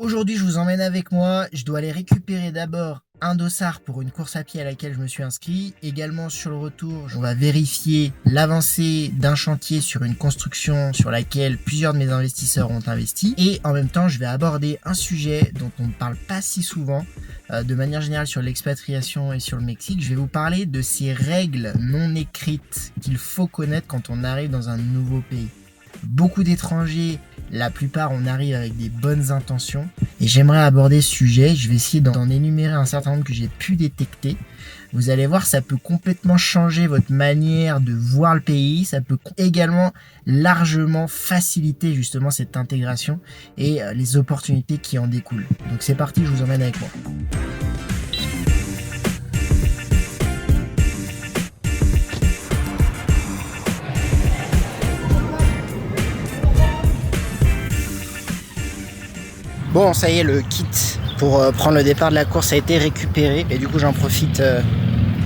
Aujourd'hui, je vous emmène avec moi. Je dois aller récupérer d'abord un dossard pour une course à pied à laquelle je me suis inscrit. Également, sur le retour, on va vérifier l'avancée d'un chantier sur une construction sur laquelle plusieurs de mes investisseurs ont investi. Et en même temps, je vais aborder un sujet dont on ne parle pas si souvent, de manière générale sur l'expatriation et sur le Mexique. Je vais vous parler de ces règles non écrites qu'il faut connaître quand on arrive dans un nouveau pays. Beaucoup d'étrangers, la plupart on arrive avec des bonnes intentions et j'aimerais aborder ce sujet. Je vais essayer d'en énumérer un certain nombre que j'ai pu détecter. Vous allez voir, ça peut complètement changer votre manière de voir le pays. Ça peut également largement faciliter justement cette intégration et les opportunités qui en découlent. Donc c'est parti, je vous emmène avec moi. Bon, ça y est, le kit pour prendre le départ de la course a été récupéré et du coup j'en profite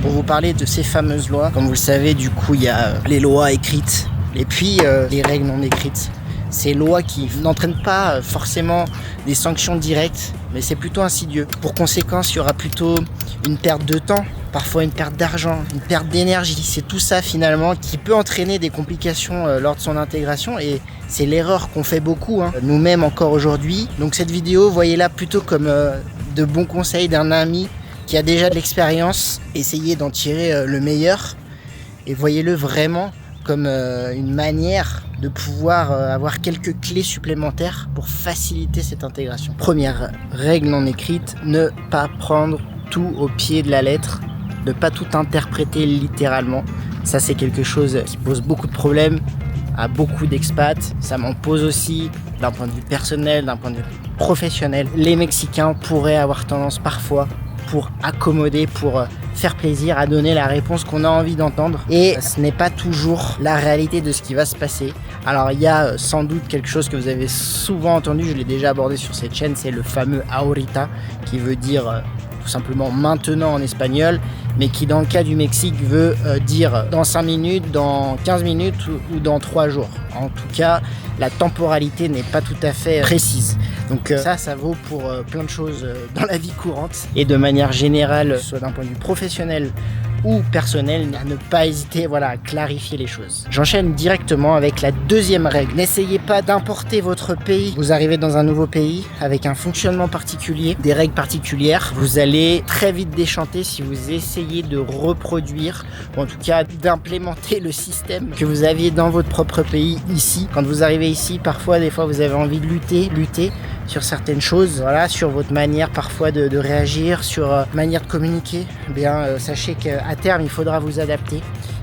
pour vous parler de ces fameuses lois. Comme vous le savez, du coup il y a les lois écrites et puis les règles non écrites. Ces lois qui n'entraînent pas forcément des sanctions directes, mais c'est plutôt insidieux. Pour conséquence, il y aura plutôt une perte de temps, parfois une perte d'argent, une perte d'énergie. C'est tout ça finalement qui peut entraîner des complications lors de son intégration et c'est l'erreur qu'on fait beaucoup, nous-mêmes encore aujourd'hui. Donc cette vidéo, voyez-la plutôt comme de bons conseils d'un ami qui a déjà de l'expérience. Essayez d'en tirer le meilleur et voyez-le vraiment comme une manière de pouvoir avoir quelques clés supplémentaires pour faciliter cette intégration. Première règle non écrite, ne pas prendre tout au pied de la lettre, ne pas tout interpréter littéralement. Ça c'est quelque chose qui pose beaucoup de problèmes à beaucoup d'expats. Ça m'en pose aussi d'un point de vue personnel, d'un point de vue professionnel. Les Mexicains pourraient avoir tendance parfois pour accommoder, pour faire plaisir, à donner la réponse qu'on a envie d'entendre. Et ce n'est pas toujours la réalité de ce qui va se passer. Alors il y a sans doute quelque chose que vous avez souvent entendu, je l'ai déjà abordé sur cette chaîne, c'est le fameux ahorita, qui veut dire tout simplement maintenant en espagnol, mais qui dans le cas du Mexique veut dire dans 5 minutes, dans 15 minutes ou dans 3 jours. En tout cas, la temporalité n'est pas tout à fait précise. Donc ça vaut pour plein de choses dans la vie courante et de manière générale, soit d'un point de vue professionnel ou personnel, à ne pas hésiter à clarifier les choses. J'enchaîne directement avec la deuxième règle. N'essayez pas d'importer votre pays. Vous arrivez dans un nouveau pays avec un fonctionnement particulier, des règles particulières. Vous allez très vite déchanter si vous essayez de reproduire, ou en tout cas d'implémenter le système que vous aviez dans votre propre pays ici. Quand vous arrivez ici, parfois, des fois, vous avez envie de lutter sur certaines choses, sur votre manière parfois de réagir, sur manière de communiquer. Sachez qu'à terme, il faudra vous adapter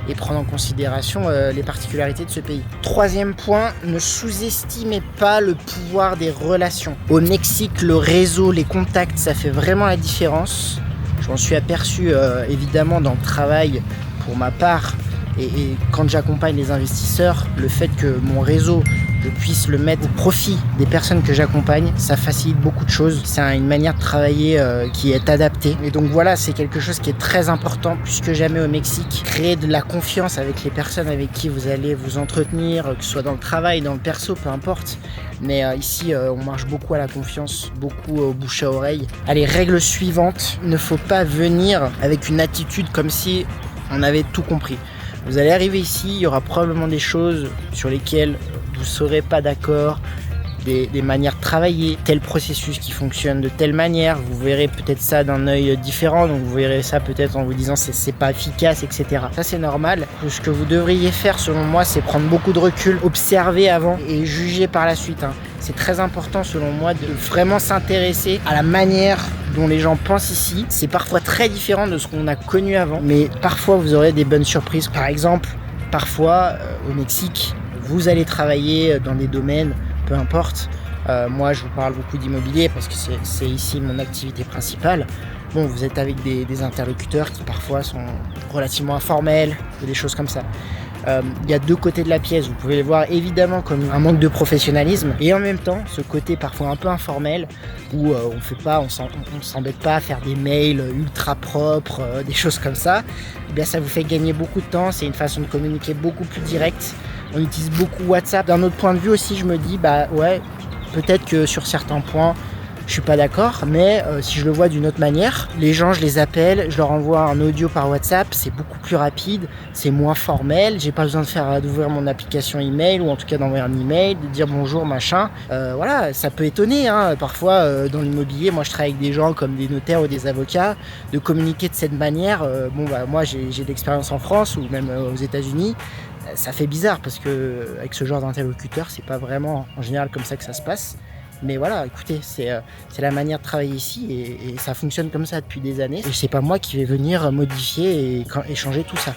et prendre en considération les particularités de ce pays. Troisième point, ne sous-estimez pas le pouvoir des relations. Au Mexique, le réseau, les contacts, ça fait vraiment la différence. Je m'en suis aperçu évidemment dans le travail pour ma part et quand j'accompagne les investisseurs, le fait que mon réseau, je puisse le mettre au profit des personnes que j'accompagne, ça facilite beaucoup de choses. C'est une manière de travailler qui est adaptée. Et donc voilà, c'est quelque chose qui est très important plus que jamais au Mexique. Créer de la confiance avec les personnes avec qui vous allez vous entretenir, que ce soit dans le travail, dans le perso, peu importe. Mais ici, on marche beaucoup à la confiance, beaucoup au bouche à oreille. Allez, règle suivante, il ne faut pas venir avec une attitude comme si on avait tout compris. Vous allez arriver ici, il y aura probablement des choses sur lesquelles vous ne serez pas d'accord, des manières de travailler, tel processus qui fonctionne de telle manière, vous verrez peut-être ça d'un œil différent, donc vous verrez ça peut-être en vous disant c'est pas efficace, etc. Ça c'est normal. Ce que vous devriez faire selon moi, c'est prendre beaucoup de recul, observer avant et juger par la suite. C'est très important selon moi de vraiment s'intéresser à la manière dont les gens pensent ici. C'est parfois très différent de ce qu'on a connu avant, mais parfois vous aurez des bonnes surprises. Par exemple, parfois au Mexique, vous allez travailler dans des domaines, peu importe. Moi, je vous parle beaucoup d'immobilier parce que c'est ici mon activité principale. Bon, vous êtes avec des interlocuteurs qui parfois sont relativement informels ou des choses comme ça. Il y a deux côtés de la pièce. Vous pouvez les voir évidemment comme un manque de professionnalisme et en même temps ce côté parfois un peu informel où on s'embête pas à faire des mails ultra propres, des choses comme ça. Ça vous fait gagner beaucoup de temps. C'est une façon de communiquer beaucoup plus directe. On utilise beaucoup WhatsApp. D'un autre point de vue aussi, je me dis peut-être que sur certains points je suis pas d'accord, mais si je le vois d'une autre manière, les gens, je les appelle, je leur envoie un audio par WhatsApp, c'est beaucoup plus rapide, c'est moins formel, j'ai pas besoin d'ouvrir mon application email, ou en tout cas d'envoyer un email, de dire bonjour, machin. Voilà, ça peut étonner, hein. Parfois, dans l'immobilier, moi je travaille avec des gens comme des notaires ou des avocats, de communiquer de cette manière. Moi j'ai de l'expérience en France ou même aux États-Unis. Ça fait bizarre parce que avec ce genre d'interlocuteur, c'est pas vraiment en général comme ça que ça se passe. Mais voilà, écoutez, c'est la manière de travailler ici et ça fonctionne comme ça depuis des années. Et c'est pas moi qui vais venir modifier et changer tout ça.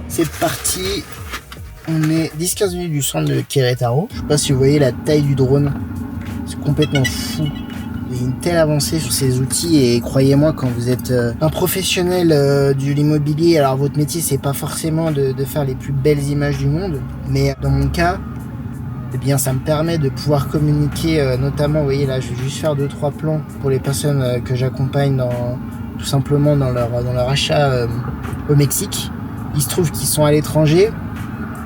C'est parti. On est 10-15 minutes du centre de Querétaro. Je sais pas si vous voyez la taille du drone. C'est complètement fou. Il y a une telle avancée sur ces outils et croyez-moi, quand vous êtes un professionnel de l'immobilier, alors votre métier c'est pas forcément de faire les plus belles images du monde, mais dans mon cas, eh bien ça me permet de pouvoir communiquer, notamment, vous voyez là, je vais juste faire 2-3 plans pour les personnes que j'accompagne tout simplement dans leur achat au Mexique. Il se trouve qu'ils sont à l'étranger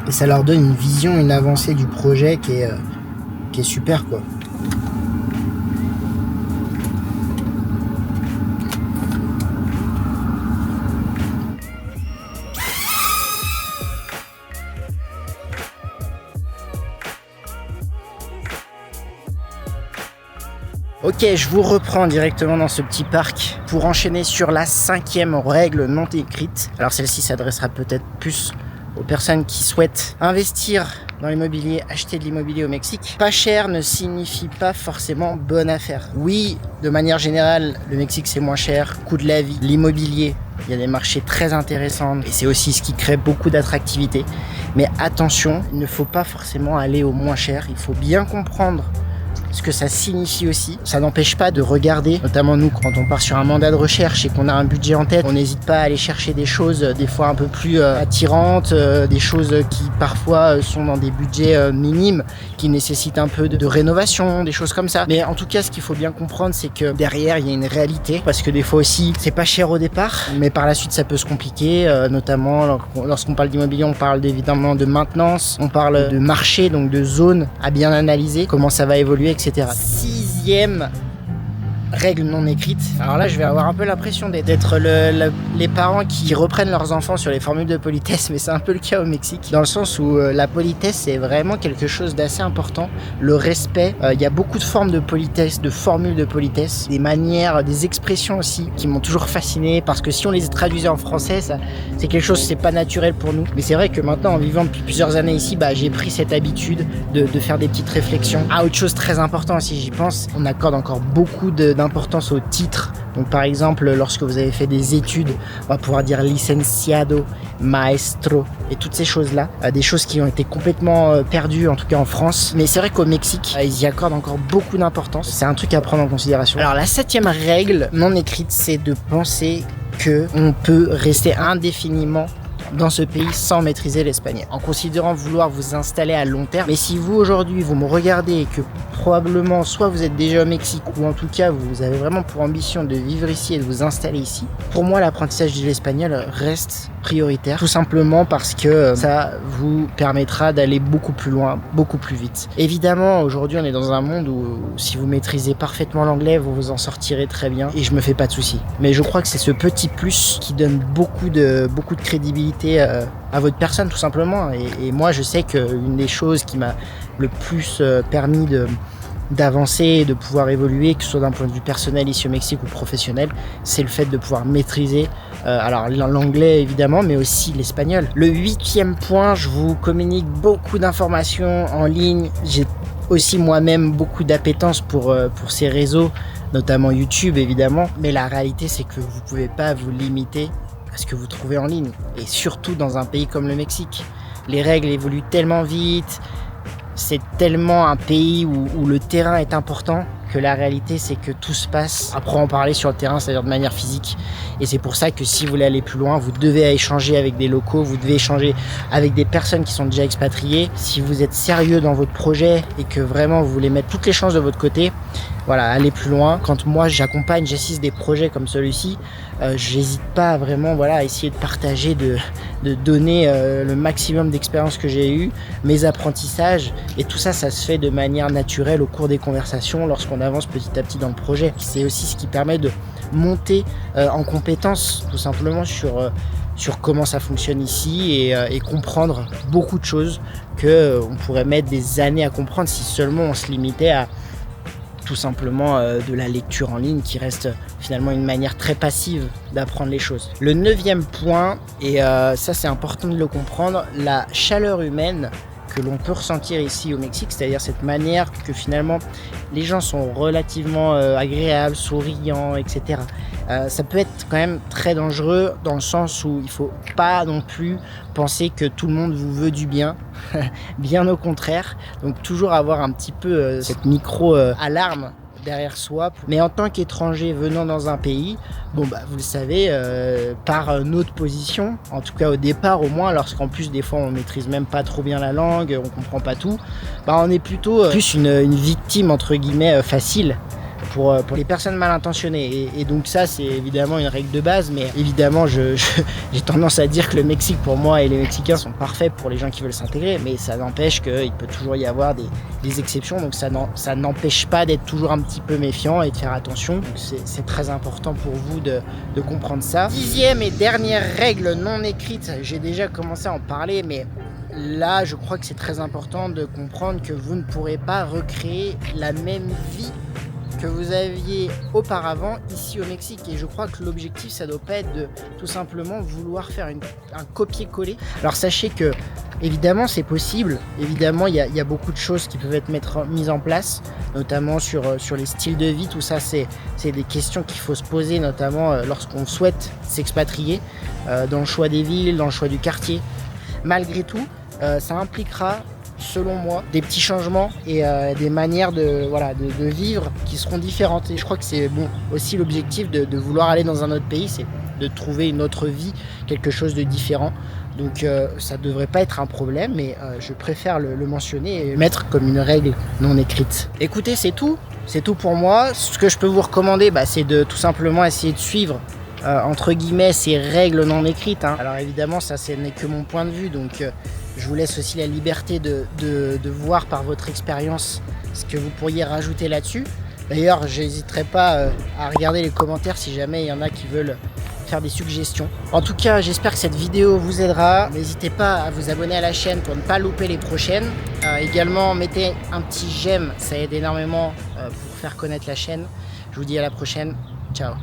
et ça leur donne une vision, une avancée du projet qui est super quoi. Ok, je vous reprends directement dans ce petit parc pour enchaîner sur la 5e règle non écrite. Alors celle-ci s'adressera peut-être plus aux personnes qui souhaitent investir dans l'immobilier, acheter de l'immobilier au Mexique. Pas cher ne signifie pas forcément bonne affaire. Oui, de manière générale, le Mexique c'est moins cher, coût de la vie, l'immobilier, il y a des marchés très intéressants et c'est aussi ce qui crée beaucoup d'attractivité. Mais attention, il ne faut pas forcément aller au moins cher, il faut bien comprendre ce que ça signifie aussi. Ça n'empêche pas de regarder, notamment nous quand on part sur un mandat de recherche et qu'on a un budget en tête, on n'hésite pas à aller chercher des choses des fois un peu plus attirantes, des choses qui parfois sont dans des budgets minimes, qui nécessitent un peu de rénovation, des choses comme ça. Mais en tout cas, ce qu'il faut bien comprendre, c'est que derrière, il y a une réalité, parce que des fois aussi, c'est pas cher au départ, mais par la suite, ça peut se compliquer, notamment lorsqu'on parle d'immobilier, on parle évidemment de maintenance, on parle de marché, donc de zone à bien analyser, comment ça va évoluer, etc. 6e règle non écrite. Alors là, je vais avoir un peu l'impression d'être les parents qui reprennent leurs enfants sur les formules de politesse, mais c'est un peu le cas au Mexique, dans le sens où la politesse, c'est vraiment quelque chose d'assez important. Le respect, il y a beaucoup de formes de politesse, de formules de politesse, des manières, des expressions aussi, qui m'ont toujours fasciné, parce que si on les traduisait en français, c'est quelque chose, c'est pas naturel pour nous. Mais c'est vrai que maintenant, en vivant depuis plusieurs années ici, j'ai pris cette habitude de faire des petites réflexions. Autre chose très importante, si j'y pense, on accorde encore beaucoup d'importance au titre. Donc par exemple, lorsque vous avez fait des études, on va pouvoir dire licenciado, maestro et toutes ces choses-là, des choses qui ont été complètement perdues, en tout cas en France. Mais c'est vrai qu'au Mexique, ils y accordent encore beaucoup d'importance. C'est un truc à prendre en considération. Alors la 7e règle non écrite, c'est de penser que on peut rester indéfiniment dans ce pays sans maîtriser l'espagnol, en considérant vouloir vous installer à long terme. Mais si vous aujourd'hui vous me regardez et que probablement soit vous êtes déjà au Mexique ou en tout cas vous avez vraiment pour ambition de vivre ici et de vous installer ici, pour moi l'apprentissage de l'espagnol reste prioritaire, tout simplement parce que ça vous permettra d'aller beaucoup plus loin, beaucoup plus vite. Évidemment, aujourd'hui on est dans un monde où si vous maîtrisez parfaitement l'anglais, vous vous en sortirez très bien et je me fais pas de soucis. Mais je crois que c'est ce petit plus qui donne beaucoup de crédibilité à votre personne, tout simplement. Et moi je sais qu'une des choses qui m'a le plus permis d'avancer et de pouvoir évoluer, que ce soit d'un point de vue personnel ici au Mexique ou professionnel, c'est le fait de pouvoir maîtriser alors l'anglais évidemment, mais aussi l'espagnol. Le 8e point, je vous communique beaucoup d'informations en ligne. J'ai aussi moi-même beaucoup d'appétence pour ces réseaux, notamment YouTube évidemment, mais la réalité c'est que vous pouvez pas vous limiter à ce que vous trouvez en ligne, et surtout dans un pays comme le Mexique. Les règles évoluent tellement vite, c'est tellement un pays où le terrain est important que la réalité c'est que tout se passe à en parler sur le terrain, c'est-à-dire de manière physique. Et c'est pour ça que si vous voulez aller plus loin, vous devez échanger avec des locaux, vous devez échanger avec des personnes qui sont déjà expatriées. Si vous êtes sérieux dans votre projet et que vraiment vous voulez mettre toutes les chances de votre côté, voilà, aller plus loin. Quand moi j'accompagne, j'assiste des projets comme celui-ci, j'hésite pas vraiment, voilà, à essayer de partager, de donner le maximum d'expérience que j'ai eu, mes apprentissages, et tout ça, ça se fait de manière naturelle au cours des conversations lorsqu'on avance petit à petit dans le projet. C'est aussi ce qui permet de monter en compétence tout simplement sur comment ça fonctionne ici et comprendre beaucoup de choses que on pourrait mettre des années à comprendre si seulement on se limitait à tout simplement de la lecture en ligne qui reste finalement une manière très passive d'apprendre les choses. Le 9e point, et ça c'est important de le comprendre, la chaleur humaine que l'on peut ressentir ici au Mexique, c'est-à-dire cette manière que finalement les gens sont relativement agréables, souriants, etc. Ça peut être quand même très dangereux dans le sens où il ne faut pas non plus penser que tout le monde vous veut du bien, bien au contraire. Donc toujours avoir un petit peu cette micro-alarme derrière soi. Mais en tant qu'étranger venant dans un pays, bon bah vous le savez, par notre position, en tout cas au départ au moins, lorsqu'en plus des fois on maîtrise même pas trop bien la langue, on comprend pas tout, bah on est plutôt plus une victime entre guillemets facile pour les personnes mal intentionnées. Et donc ça c'est évidemment une règle de base, mais évidemment j'ai tendance à dire que le Mexique pour moi et les Mexicains sont parfaits pour les gens qui veulent s'intégrer, mais ça n'empêche qu'il peut toujours y avoir des exceptions, donc ça n'empêche pas d'être toujours un petit peu méfiant et de faire attention. Donc c'est très important pour vous de comprendre ça. 10e et dernière règle non écrite, j'ai déjà commencé à en parler, mais là je crois que c'est très important de comprendre que vous ne pourrez pas recréer la même vie que vous aviez auparavant ici au Mexique. Et je crois que l'objectif ça doit pas être de tout simplement vouloir faire un copier-coller. Alors sachez que évidemment c'est possible, évidemment il y a beaucoup de choses qui peuvent être mises en place, notamment sur les styles de vie. Tout ça c'est des questions qu'il faut se poser, notamment lorsqu'on souhaite s'expatrier, dans le choix des villes, dans le choix du quartier. Malgré tout, ça impliquera selon moi des petits changements et des manières de vivre qui seront différentes. Et je crois que c'est bon aussi l'objectif de vouloir aller dans un autre pays, c'est de trouver une autre vie, quelque chose de différent. Donc ça ne devrait pas être un problème, mais je préfère le mentionner et mettre comme une règle non écrite. Écoutez, c'est tout pour moi. Ce que je peux vous recommander, c'est de tout simplement essayer de suivre entre guillemets ces règles non écrites, hein. Alors évidemment ça n'est que mon point de vue, donc je vous laisse aussi la liberté de voir par votre expérience ce que vous pourriez rajouter là-dessus. D'ailleurs j'hésiterai pas à regarder les commentaires si jamais il y en a qui veulent faire des suggestions. En tout cas j'espère que cette vidéo vous aidera. N'hésitez pas à vous abonner à la chaîne pour ne pas louper les prochaines. Également mettez un petit j'aime, ça aide énormément pour faire connaître la chaîne. Je vous dis à la prochaine, ciao.